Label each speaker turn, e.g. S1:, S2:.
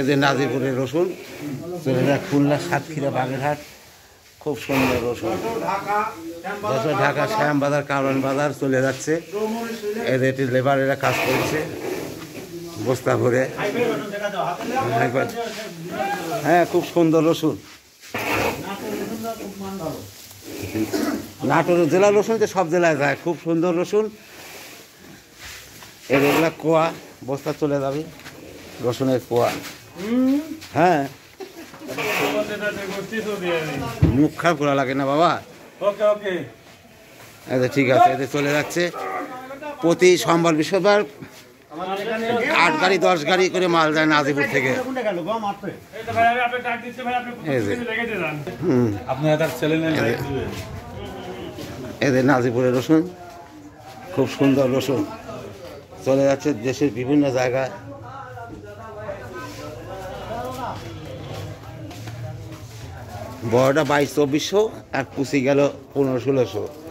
S1: এদের নাজিরপুরের রসুন চলে যায় খুলনা সাতক্ষীরা বাগেরহাট। খুব সুন্দর রসুন যশোর ঢাকা শ্যামবাজার কারওয়ান বাজার চলে যাচ্ছে। এদের লেবারেরা কাজ করছে বস্তা ভরে। হ্যাঁ খুব সুন্দর রসুন। নাটোর জেলার রসুন তো সব জেলায় যায়। খুব সুন্দর রসুন। এগুলা কোয়া বস্তা চলে যাবে রসুনের কোয়া। হ্যাঁ মুখ খারাপ করা লাগে না বাবা। আচ্ছা ঠিক আছে এতে চলে যাচ্ছে। প্রতি সোমবার বৃহস্পতিবার 8 গাড়ি 10 গাড়ি করে মাল যায় নাজিরপুর থেকে। এদের নাজিরপুরের রসুন খুব সুন্দর রসুন চলে যাচ্ছে দেশের বিভিন্ন জায়গায়। বড়টা 2200-2400 আর কুচি গেল 1500-1600।